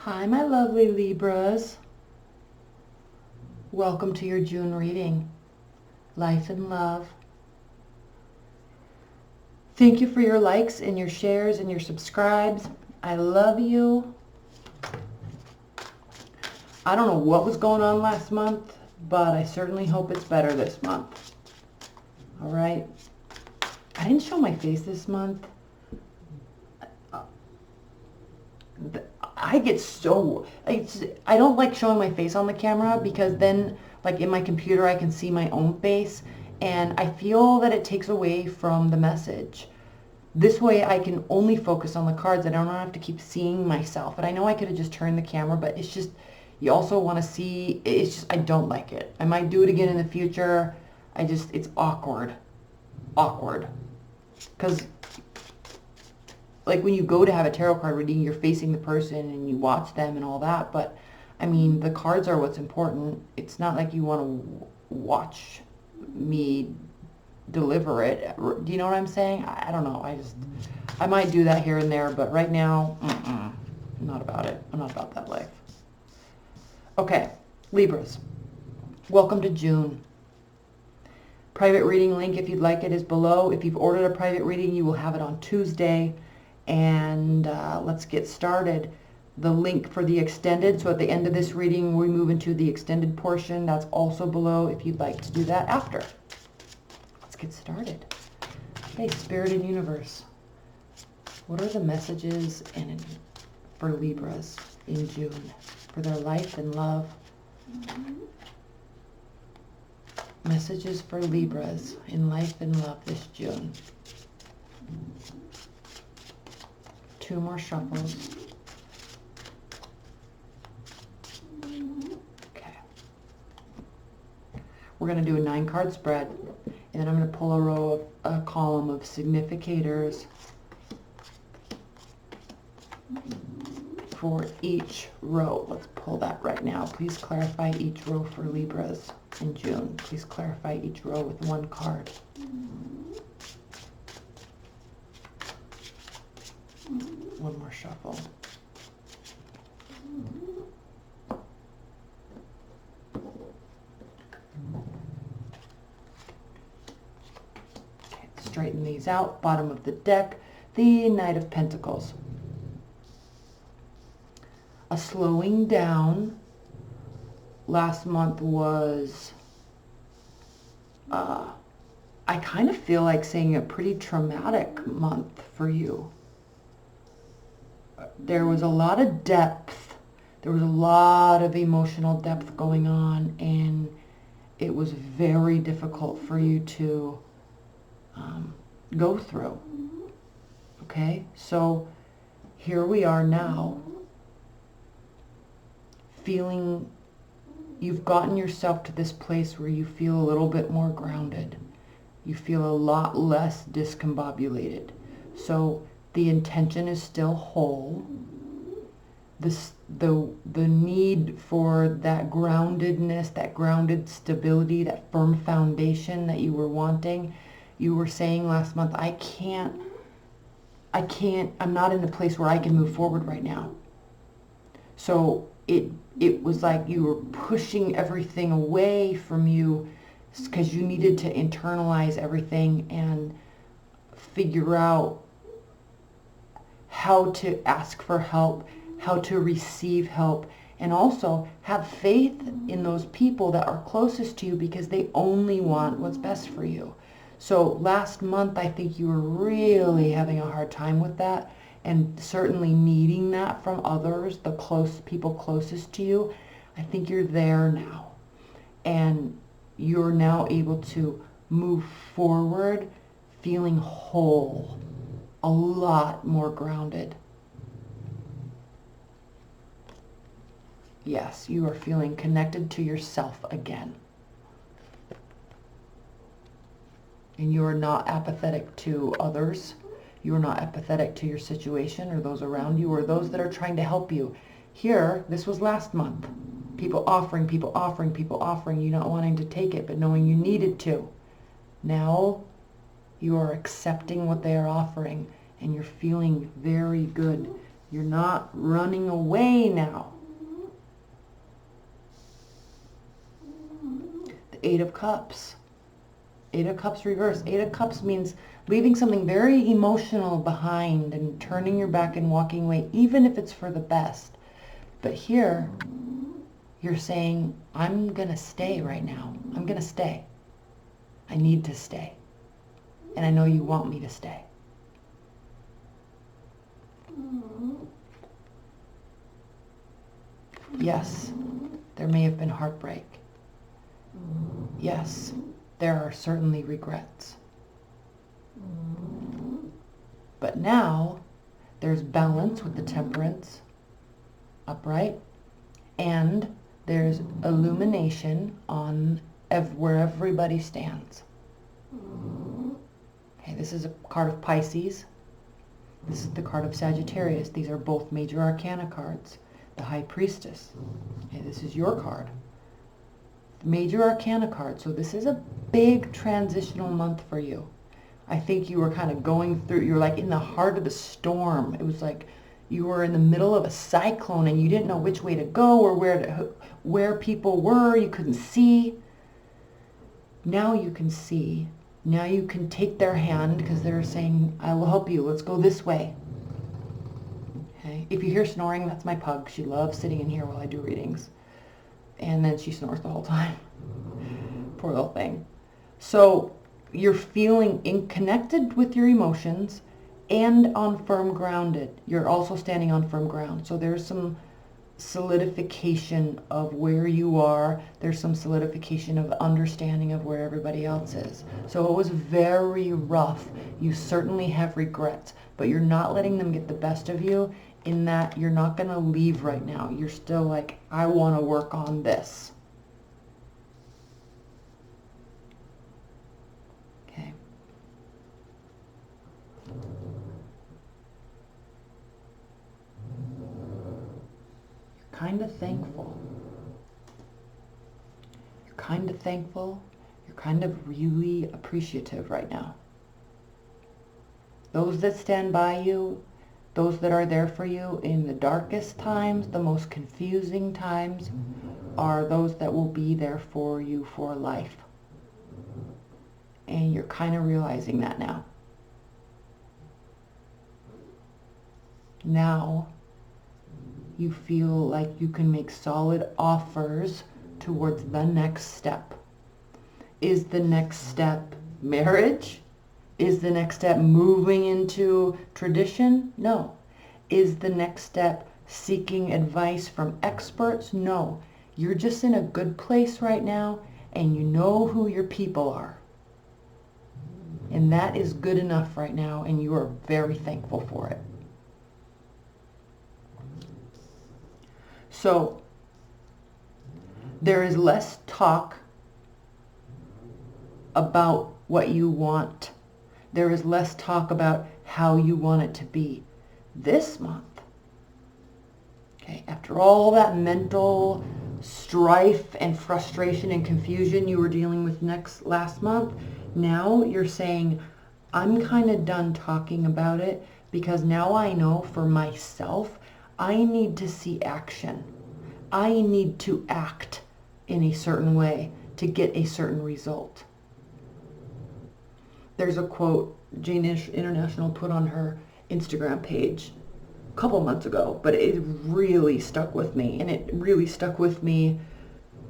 Hi, my lovely Libras. Welcome to your June reading. Life and love. Thank you for your likes and your shares and your subscribes. I love you. I don't know what was going on last month, but I certainly hope it's better this month. All right. I didn't show my face this month. I get so, I don't like showing my face on the camera because then like in my computer I can see my own face and I feel that it takes away from the message. This way I can only focus on the cards. I don't have to keep seeing myself. And I know I could have just turned the camera, but it's just, you also want to see, it's just, I don't like it. I might do it again in the future. It's awkward. Because like when you go to have a tarot card reading, you're facing the person and you watch them and all that. But I mean, the cards are what's important. It's not like you want to watch me deliver it. Do you know what I'm saying? I don't know. I might do that here and there, but right now, I'm not about it. I'm not about that life. Okay, Libras, welcome to June. Private reading link, if you'd like it, is below. If you've ordered a private reading, you will have it on Tuesday. And let's get started. The link for the extended, so at the end of this reading, we move into the extended portion. That's also below if you'd like to do that after. Let's get started. Okay, Spirit and Universe. What are the messages for Libras in June? For their life and love. Messages for Libras in life and love this June. 2 more shuffles. Okay. We're going to do a 9-card spread, and then I'm going to pull a column of significators for each row. Let's pull that right now. Please clarify each row for Libras in June. Please clarify each row with 1 card. One more shuffle. Okay, straighten these out. Bottom of the deck, the Knight of Pentacles. A slowing down. Last month was, I kind of feel like saying a pretty traumatic month for you. There was a lot of depth. There was a lot of emotional depth going on, and it was very difficult for you to go through. Okay, so here we are now, feeling you've gotten yourself to this place where you feel a little bit more grounded. You feel a lot less discombobulated. So the intention is still whole. The need for that groundedness, that grounded stability, that firm foundation that you were wanting. You were saying last month, I'm not in a place where I can move forward right now. So it was like you were pushing everything away from you because you needed to internalize everything and figure out how to ask for help, how to receive help, and also have faith in those people that are closest to you because they only want what's best for you. So last month, I think you were really having a hard time with that and certainly needing that from others, the people closest to you. I think you're there now. And you're now able to move forward feeling whole, a lot more grounded. Yes, you are feeling connected to yourself again. And you are not apathetic to others. You are not apathetic to your situation or those around you or those that are trying to help you. Here, this was last month. People offering, you not wanting to take it, but knowing you needed to. Now, you are accepting what they are offering, and you're feeling very good You're not running away now. The Eight of Cups. Eight of Cups reverse. Eight of Cups means leaving something very emotional behind and turning your back and walking away, even if it's for the best. But here, you're saying, I'm going to stay right now. I'm going to stay. I need to stay. And I know you want me to stay. Yes, there may have been heartbreak. Yes, there are certainly regrets. But now, there's balance with the Temperance upright, and there's illumination on where everybody stands. Okay, this is a card of Pisces. This is the card of Sagittarius. These are both major arcana cards. The High Priestess. Okay, this is your card. The major arcana card. So this is a big transitional month for you. I think you were kind of going through, you're like in the heart of the storm. It was like you were in the middle of a cyclone and you didn't know which way to go or where people were. You couldn't see. Now you can see. Now you can take their hand because they're saying, I will help you. Let's go this way. Okay. If you hear snoring, that's my pug. She loves sitting in here while I do readings. And then she snores the whole time. Poor little thing. So you're feeling connected with your emotions and on firm grounded. You're also standing on firm ground. So there's some solidification of where you are. There's some solidification of understanding of where everybody else is. So it was very rough. You certainly have regrets, but you're not letting them get the best of you, in that you're not going to leave right now. You're still like, I want to work on this. Okay. Kind of thankful. You're kind of thankful. You're kind of really appreciative right now. Those that stand by you, those that are there for you in the darkest times, the most confusing times, are those that will be there for you for life. And you're kind of realizing that now. Now, you feel like you can make solid offers towards the next step. Is the next step marriage? Is the next step moving into tradition? No. Is the next step seeking advice from experts? No. You're just in a good place right now, and you know who your people are. And that is good enough right now, and you are very thankful for it. So there is less talk about what you want. There is less talk about how you want it to be this month. Okay, after all that mental strife and frustration and confusion you were dealing with last month, now you're saying, I'm kind of done talking about it, because now I know for myself, I need to see action. I need to act in a certain way to get a certain result. There's a quote Jane International put on her Instagram page a couple months ago, but it really stuck with me. And it really stuck with me.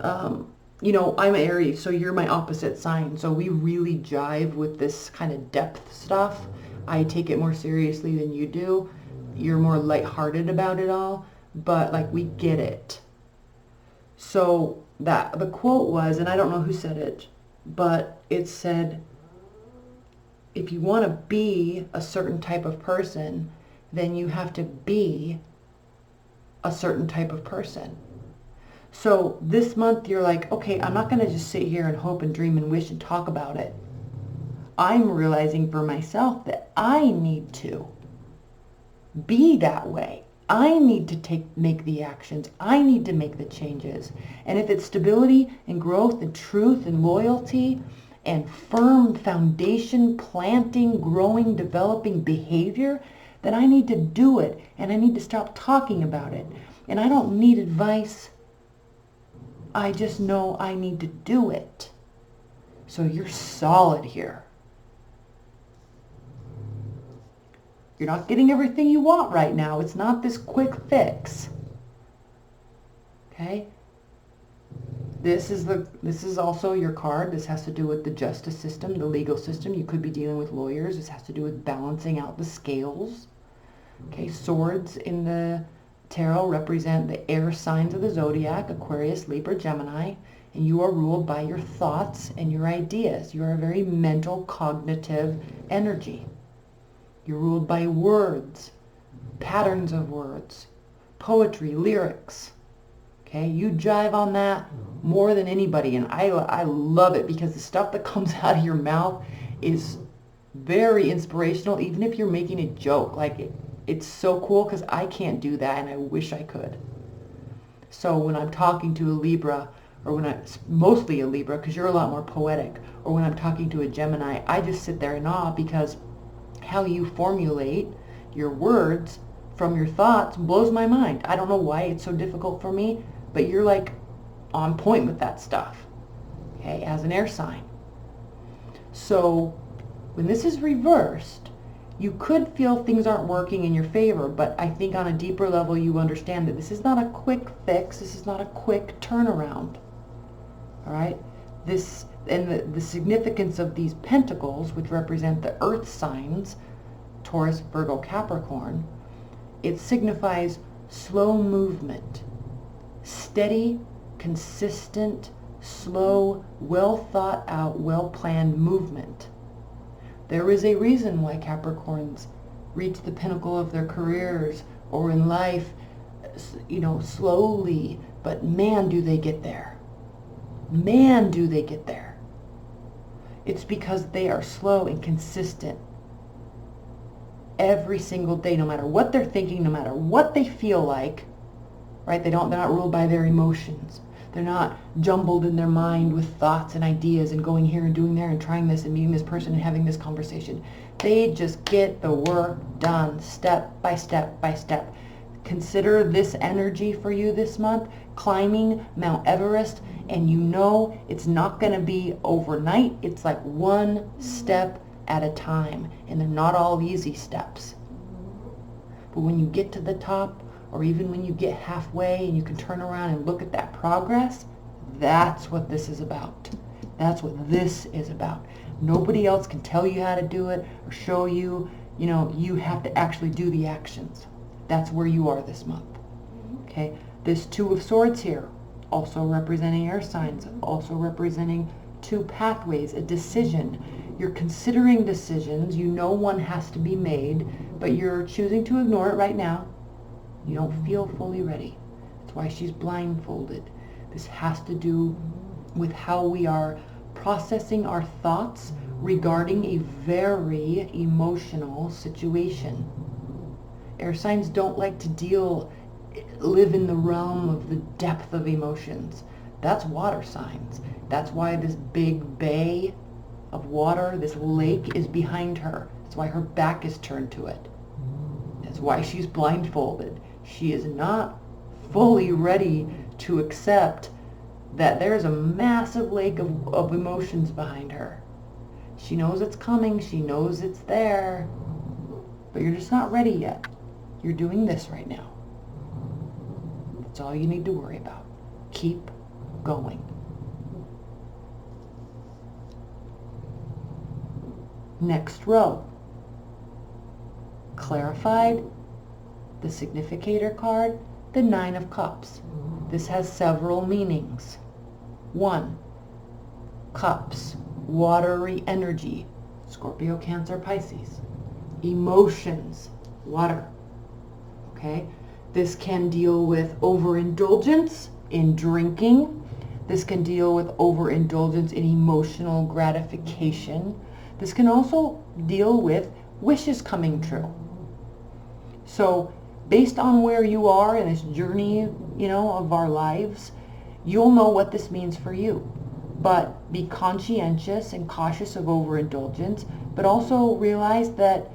You know, I'm Aries, so you're my opposite sign. So we really jive with this kind of depth stuff. I take it more seriously than you do. You're more lighthearted about it all, but like we get it. So that the quote was, and I don't know who said it, but it said, if you want to be a certain type of person, then you have to be a certain type of person. So this month you're like, okay, I'm not going to just sit here and hope and dream and wish and talk about it. I'm realizing for myself that I need to be that way. I need to make the actions. I need to make the changes. And if it's stability and growth and truth and loyalty and firm foundation, planting, growing, developing behavior, then I need to do it, and I need to stop talking about it. And I don't need advice. I just know I need to do it. So you're solid here. You're not getting everything you want right now. It's not this quick fix. Okay? This is also your card. This has to do with the justice system, the legal system. You could be dealing with lawyers. This has to do with balancing out the scales. Okay, swords in the tarot represent the air signs of the zodiac, Aquarius, Libra, Gemini, and you are ruled by your thoughts and your ideas. You are a very mental, cognitive energy. You're ruled by words, patterns of words, poetry, lyrics. Okay, you jive on that more than anybody, and I love it because the stuff that comes out of your mouth is very inspirational, even if you're making a joke. Like it's so cool because I can't do that, and I wish I could. So when I'm talking to a Libra, or mostly a Libra, because you're a lot more poetic, or when I'm talking to a Gemini, I just sit there in awe because how you formulate your words from your thoughts blows my mind. I don't know why it's so difficult for me, but you're like on point with that stuff, okay, as an air sign. So when this is reversed, you could feel things aren't working in your favor, but I think on a deeper level you understand that this is not a quick fix, this is not a quick turnaround. All right? This and the significance of these pentacles, which represent the earth signs, Taurus, Virgo, Capricorn, it signifies slow movement, steady, consistent, slow, well thought out, well planned movement. There is a reason why Capricorns reach the pinnacle of their careers or in life, slowly, but man, do they get there. Man, do they get there. It's because they are slow and consistent every single day, no matter what they're thinking, no matter what they feel like, right? They're not ruled by their emotions. They're not jumbled in their mind with thoughts and ideas and going here and doing there and trying this and meeting this person and having this conversation. They just get the work done step by step by step. Consider this energy for you this month, climbing Mount Everest, and you know it's not going to be overnight. It's like one step at a time, and they're not all easy steps. But when you get to the top, or even when you get halfway and you can turn around and look at that progress, that's what this is about. That's what this is about. Nobody else can tell you how to do it or show you. You have to actually do the actions. That's where you are this month. Okay? This Two of Swords here, also representing air signs, also representing two pathways, a decision. You're considering decisions. You know one has to be made, but you're choosing to ignore it right now. You don't feel fully ready. That's why she's blindfolded. This has to do with how we are processing our thoughts regarding a very emotional situation. Air signs don't like to live in the realm of the depth of emotions. That's water signs. That's why this big bay of water, this lake, is behind her. That's why her back is turned to it. That's why she's blindfolded. She is not fully ready to accept that there's a massive lake of emotions behind her. She knows it's coming. She knows it's there. But you're just not ready yet. You're doing this right now. That's all you need to worry about. Keep going. Next row. Clarified. The significator card, the Nine of Cups. This has several meanings. 1. Cups, watery energy. Scorpio, Cancer, Pisces. Emotions, water. Okay? This can deal with overindulgence in drinking. This can deal with overindulgence in emotional gratification. This can also deal with wishes coming true. So, based on where you are in this journey, of our lives, you'll know what this means for you. But be conscientious and cautious of overindulgence, but also realize that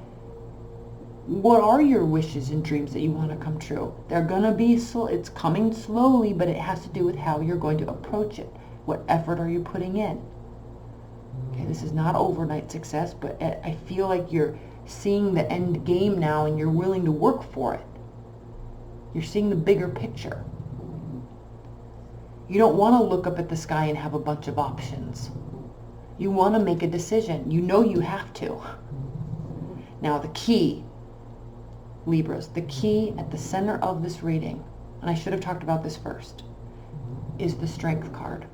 What are your wishes and dreams that you want to come true? They're going to be slow. It's coming slowly, but it has to do with how you're going to approach it. What effort are you putting in? Okay, this is not overnight success, but I feel like you're seeing the end game now and you're willing to work for it. You're seeing the bigger picture. You don't want to look up at the sky and have a bunch of options. You want to make a decision. You know you have to. Now the key, Libras, the key at the center of this reading, and I should have talked about this first, is the Strength card.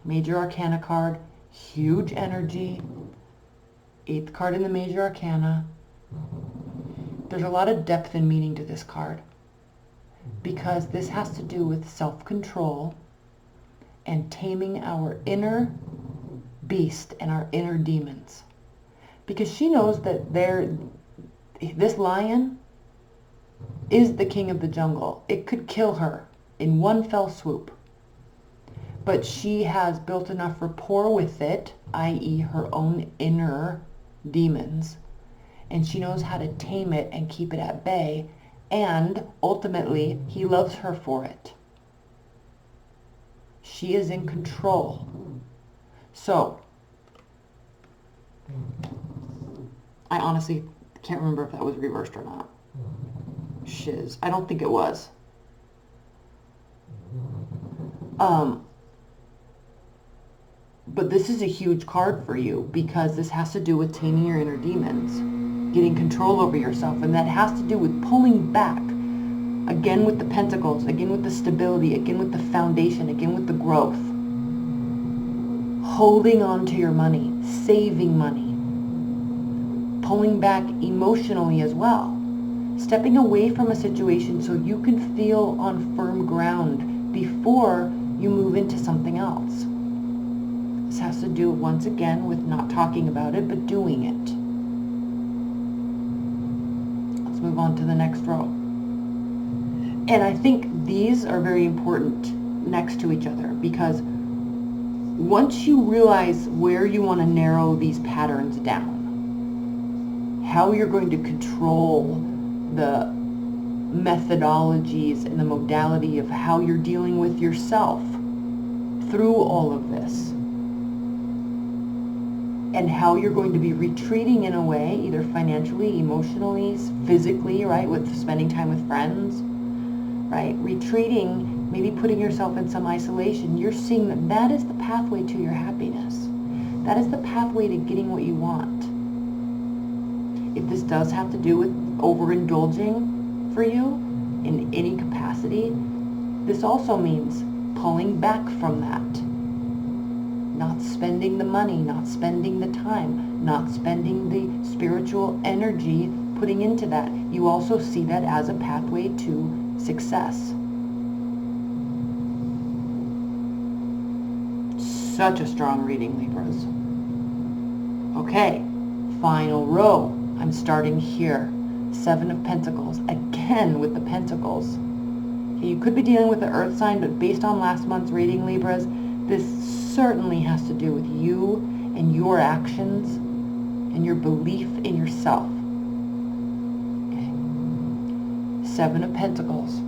Major Arcana card, huge energy, 8th card in the Major Arcana. There's a lot of depth and meaning to this card because this has to do with self-control and taming our inner beast and our inner demons. Because she knows that this lion is the king of the jungle. It could kill her in one fell swoop. But she has built enough rapport with it, i.e. her own inner demons, and she knows how to tame it and keep it at bay, and ultimately he loves her for it. She is in control. So, I honestly can't remember if that was reversed or not. Shiz. I don't think it was. But this is a huge card for you because this has to do with taming your inner demons, getting control over yourself, and that has to do with pulling back, again with the pentacles, again with the stability, again with the foundation, again with the growth, holding on to your money, saving money, pulling back emotionally as well, stepping away from a situation so you can feel on firm ground before you move into something else. This has to do, once again, with not talking about it, but doing it. Let's move on to the next row. And I think these are very important next to each other because once you realize where you want to narrow these patterns down, how you're going to control the methodologies and the modality of how you're dealing with yourself through all of this, and how you're going to be retreating in a way, either financially, emotionally, physically, right, with spending time with friends, right, retreating, maybe putting yourself in some isolation, you're seeing that that is the pathway to your happiness. That is the pathway to getting what you want. If this does have to do with overindulging for you in any capacity, this also means pulling back from that. Not spending the money, not spending the time, not spending the spiritual energy putting into that. You also see that as a pathway to success. Such a strong reading, Libras. Okay, final row. I'm starting here. 7 of Pentacles, again with the Pentacles. Okay, you could be dealing with the Earth sign, but based on last month's reading, Libras, this certainly has to do with you and your actions and your belief in yourself. Okay. 7 of Pentacles.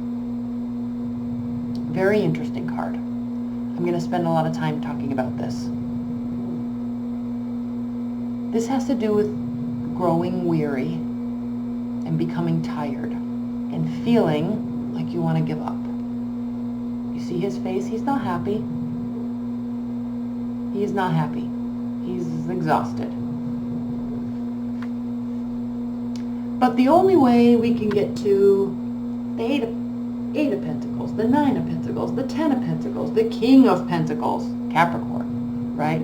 Very interesting card. I'm going to spend a lot of time talking about this. This has to do with growing weary and becoming tired and feeling like you want to give up. You see his face? He's not happy. He is not happy. He's exhausted. But the only way we can get to the Eight of Pentacles, the 9 of Pentacles, the 10 of Pentacles, the King of Pentacles, Capricorn, right?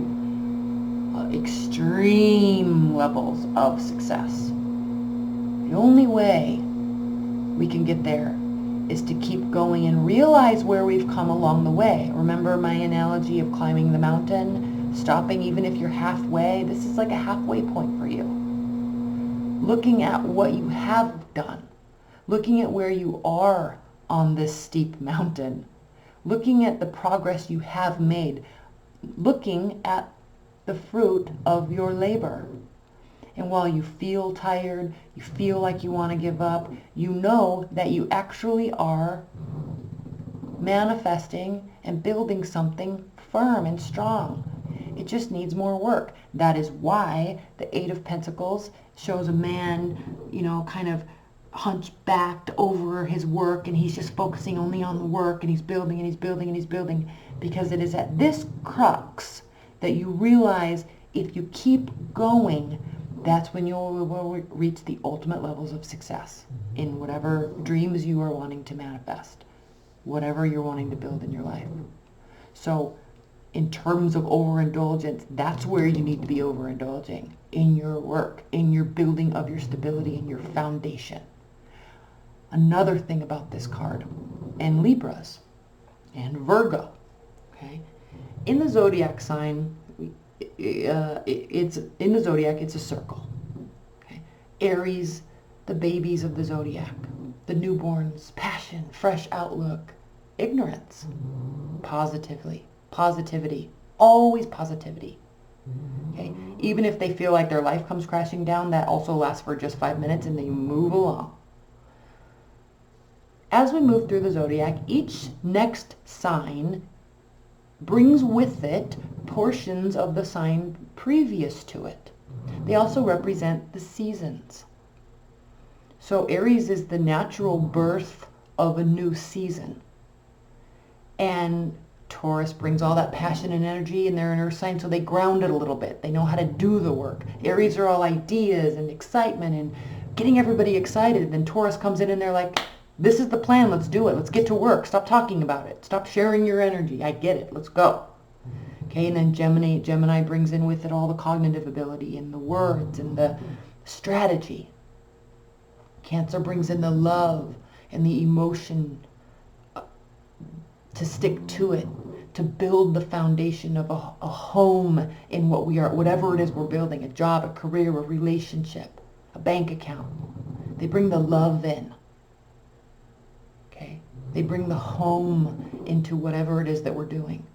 Extreme levels of success. The only way we can get there is to keep going and realize where we've come along the way. Remember my analogy of climbing the mountain, stopping even if you're halfway? This is like a halfway point for you. Looking at what you have done, looking at where you are on this steep mountain, looking at the progress you have made, looking at the fruit of your labor. And while you feel tired, you feel like you want to give up, you know that you actually are manifesting and building something firm and strong. It just needs more work. That is why the Eight of Pentacles shows a man, kind of hunchbacked over his work, and he's just focusing only on the work, and he's building and he's building and he's building, because it is at this crux that you realize if you keep going, that's when you'll reach the ultimate levels of success in whatever dreams you are wanting to manifest, whatever you're wanting to build in your life. So in terms of overindulgence, that's where you need to be overindulging, in your work, in your building of your stability, in your foundation. Another thing about this card, and Libras, and Virgo, okay? In the zodiac sign, it's a circle. Okay? Aries, the babies of the zodiac, the newborns, passion, fresh outlook, ignorance, positivity, always positivity. Okay? Even if they feel like their life comes crashing down, that also lasts for just 5 minutes and they move along. As we move through the zodiac, each next sign brings with it portions of the sign previous to it. They also represent the seasons. So Aries is the natural birth of a new season. And Taurus brings all that passion and energy, and they're in earth sign, so they ground it a little bit. They know how to do the work. Aries are all ideas and excitement and getting everybody excited. Then Taurus comes in and they're like, this is the plan, let's do it. Let's get to work. Stop talking about it. Stop sharing your energy. I get it. Let's go. Okay, and then Gemini brings in with it all the cognitive ability and the words and the strategy. Cancer brings in the love and the emotion to stick to it, to build the foundation of a home in what we are, whatever it is we're building, a job, a career, a relationship, a bank account. They bring the love in. Okay? They bring the home into whatever it is that we're doing.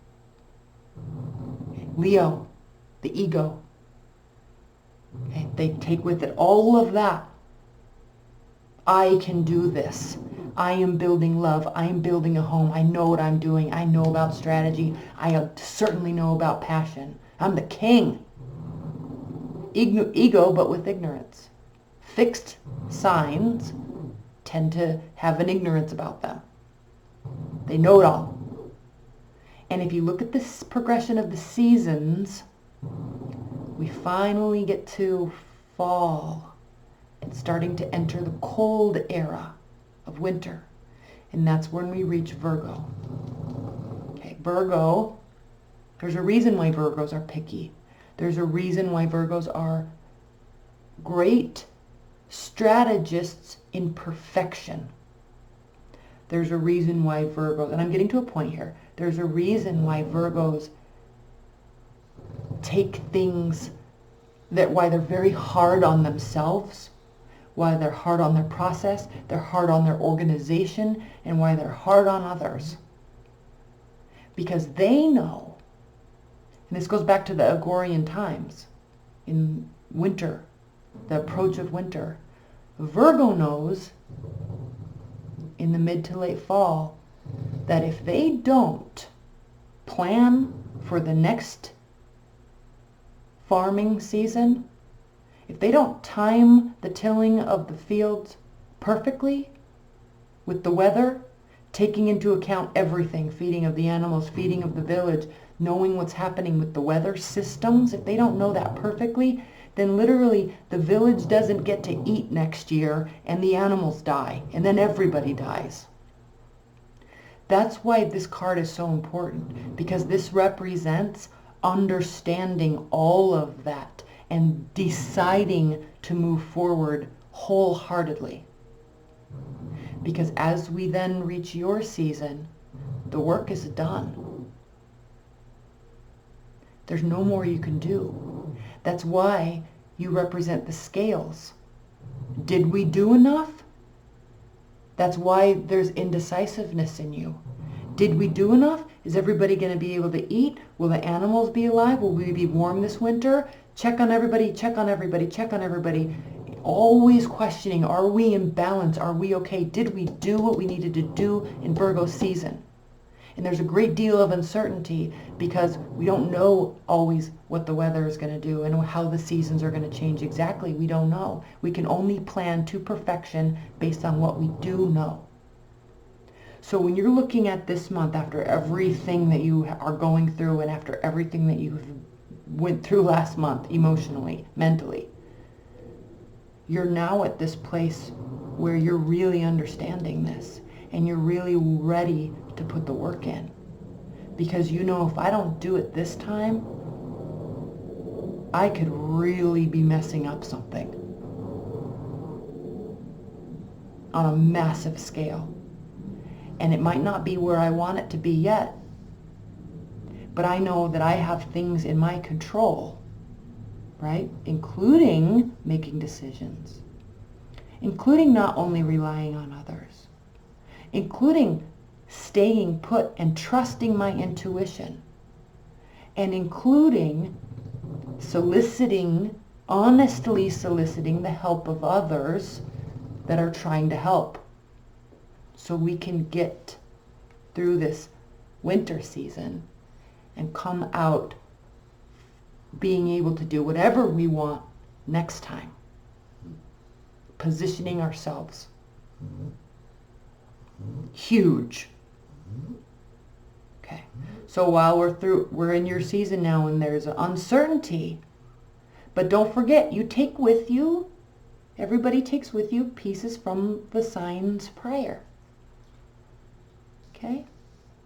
Okay? Leo, the ego. Okay? They take with it all of that. I can do this. I am building love. I am building a home. I know what I'm doing. I know about strategy. I certainly know about passion. I'm the king. Ego, but with ignorance. Fixed signs tend to have an ignorance about them. They know it all. And if you look at this progression of the seasons, we finally get to fall and starting to enter the cold era of winter. And that's when we reach Virgo. Okay, Virgo, there's a reason why Virgos are picky. There's a reason why Virgos are great strategists in perfection. There's a reason why Virgos, and I'm getting to a point here, there's a reason why Virgos take things why they're very hard on themselves, why they're hard on their process, they're hard on their organization, and why they're hard on others. Because they know, and this goes back to the Agorian times, in winter, the approach of winter. Virgo knows in the mid to late fall that if they don't plan for the next farming season, if they don't time the tilling of the fields perfectly with the weather, taking into account everything, feeding of the animals, feeding of the village, knowing what's happening with the weather systems, if they don't know that perfectly, then literally the village doesn't get to eat next year and the animals die, and then everybody dies. That's why this card is so important, because this represents understanding all of that and deciding to move forward wholeheartedly. Because as we then reach your season, the work is done. There's no more you can do. That's why you represent the scales. Did we do enough? That's why there's indecisiveness in you. Did we do enough? Is everybody going to be able to eat? Will the animals be alive? Will we be warm this winter? check on everybody, check on everybody, check on everybody. Always questioning, are we in balance? Are we okay? Did we do what we needed to do in Virgo season? And there's a great deal of uncertainty because we don't know always what the weather is going to do and how the seasons are going to change exactly. We don't know. We can only plan to perfection based on what we do know. So when you're looking at this month, after everything that you are going through and after everything that you went through last month, emotionally, mentally, you're now at this place where you're really understanding this and you're really ready to put the work in. Because you know, if I don't do it this time, I could really be messing up something on a massive scale. And it might not be where I want it to be yet, but I know that I have things in my control, right? Including making decisions, including not only relying on others, including staying put and trusting my intuition, and including honestly soliciting the help of others that are trying to help so we can get through this winter season and come out being able to do whatever we want next time. Positioning ourselves. Huge. Okay. So while we're in your season now and there's uncertainty, but don't forget, you take with you, everybody takes with you pieces from the sign's prayer. Okay?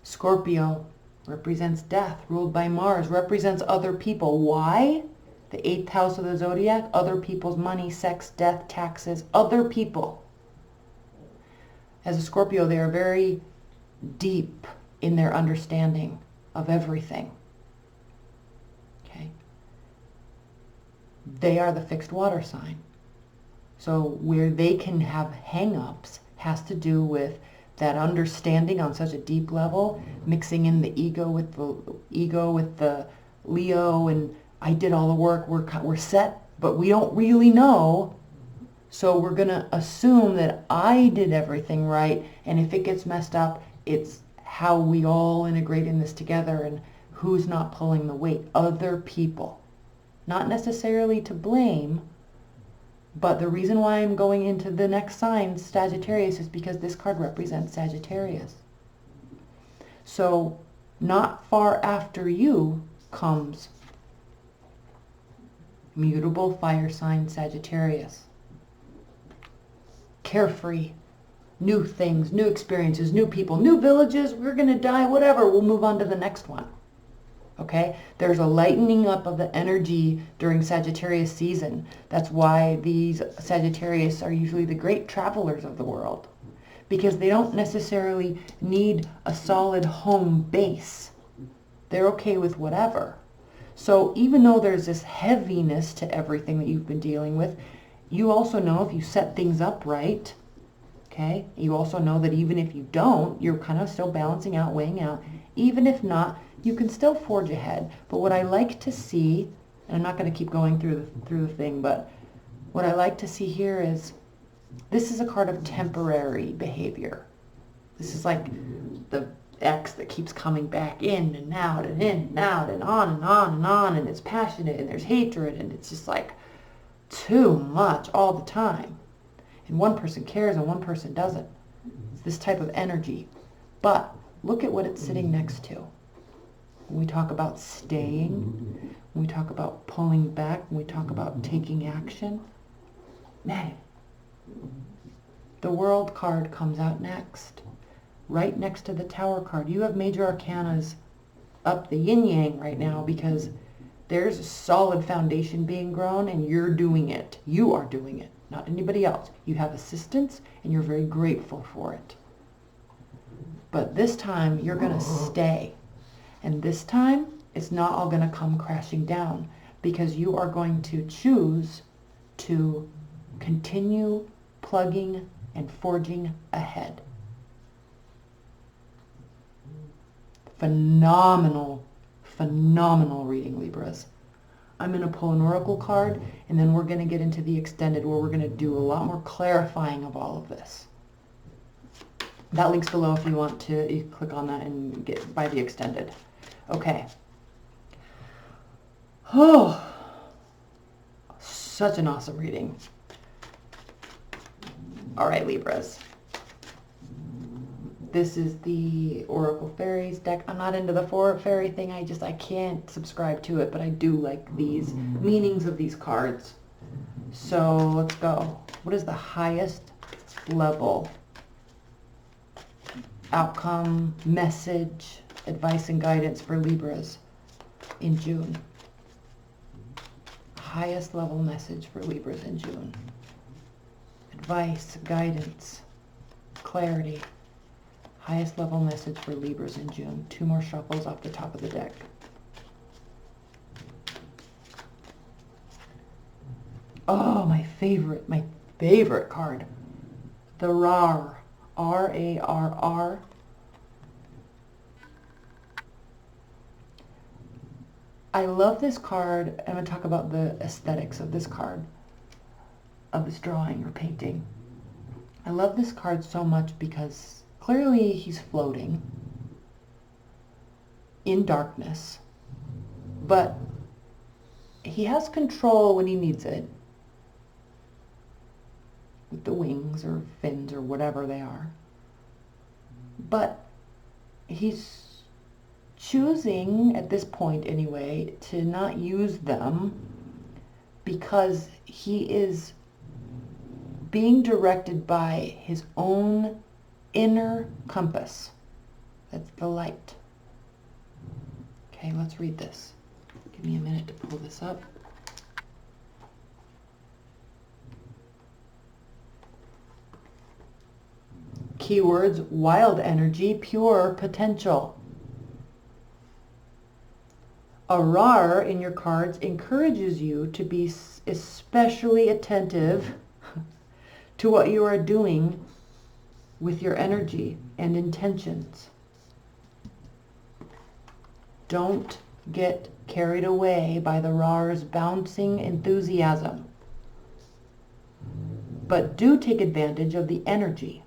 Scorpio represents death, ruled by Mars, represents other people. Why? The 8th house of the zodiac, other people's money, sex, death, taxes, other people. As a Scorpio, they are very deep in their understanding of everything. Okay? They are the fixed water sign. So where they can have hang-ups has to do with that understanding on such a deep level, mixing in the ego with the Leo, and I did all the work, we're set, but we don't really know. So we're going to assume that I did everything right, and if it gets messed up, it's how we all integrate in this together and who's not pulling the weight. Other people. Not necessarily to blame, but the reason why I'm going into the next sign, Sagittarius, is because this card represents Sagittarius. So not far after you comes mutable fire sign Sagittarius. Carefree, new things, new experiences, new people, new villages, we're going to die, whatever, we'll move on to the next one. Okay? There's a lightening up of the energy during Sagittarius season. That's why these Sagittarius are usually the great travelers of the world, because they don't necessarily need a solid home base. They're okay with whatever. So even though there's this heaviness to everything that you've been dealing with, you also know if you set things up right, okay, you also know that even if you don't, you're kind of still balancing out, weighing out. Even if not, you can still forge ahead. But what I like to see, and I'm not going to keep going through the thing, but what I like to see here is this is a card of temporary behavior. This is like the X that keeps coming back in and out and in and out and on and on and on, and it's passionate and there's hatred and it's just like too much all the time. And one person cares and one person doesn't. It's this type of energy. But look at what it's sitting next to. When we talk about staying, when we talk about pulling back, when we talk about taking action, man, the World card comes out next. Right next to the Tower card. You have major arcanas up the yin-yang right now because there's a solid foundation being grown and you're doing it. You are doing it, not anybody else. You have assistance and you're very grateful for it. But this time you're going to stay. And this time it's not all going to come crashing down because you are going to choose to continue plugging and forging ahead. Phenomenal, phenomenal reading, Libras. I'm going to pull an oracle card, and then we're going to get into the extended where we're going to do a lot more clarifying of all of this. That link's below if you want to, you click on that and get by the extended. Okay. Oh, such an awesome reading. All right, Libras. This is the Oracle Fairies deck. I'm not into the four fairy thing. I can't subscribe to it, but I do like these meanings of these cards. So let's go. What is the highest level outcome, message, advice, and guidance for Libras in June? Highest level message for Libras in June. Advice, guidance, clarity. Highest level message for Libras in June. 2 more shuffles off the top of the deck. Oh, my favorite card. The RAR. R-A-R-R. I love this card. I'm going to talk about the aesthetics of this card, of this drawing or painting. I love this card so much because clearly he's floating in darkness, but he has control when he needs it with the wings or fins or whatever they are. But he's choosing, at this point anyway, to not use them because he is being directed by his own inner compass. That's the light. Okay, let's read this. Give me a minute to pull this up. Keywords: wild energy, pure potential. A RAR in your cards encourages you to be especially attentive to what you are doing with your energy and intentions. Don't get carried away by the RAR's bouncing enthusiasm, but do take advantage of the energy.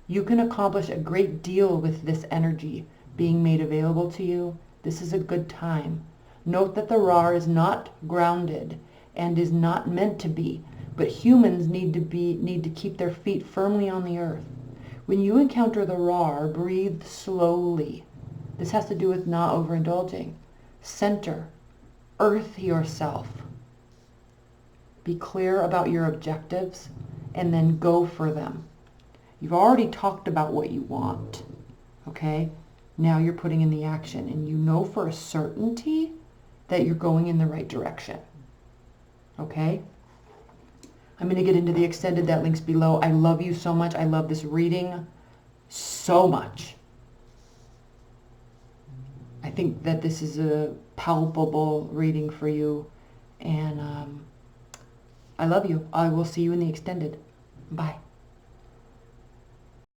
You can accomplish a great deal with this energy being made available to you. This is a good time. Note that the RAR is not grounded and is not meant to be, but humans need to keep their feet firmly on the earth. When you encounter the RAR, breathe slowly. This has to do with not overindulging. Center, earth yourself. Be clear about your objectives and then go for them. You've already talked about what you want, okay? Now you're putting in the action, and you know for a certainty that you're going in the right direction, okay? I'm going to get into the extended. That link's below. I love you so much. I love this reading so much. I think that this is a palpable reading for you, and I love you. I will see you in the extended. Bye.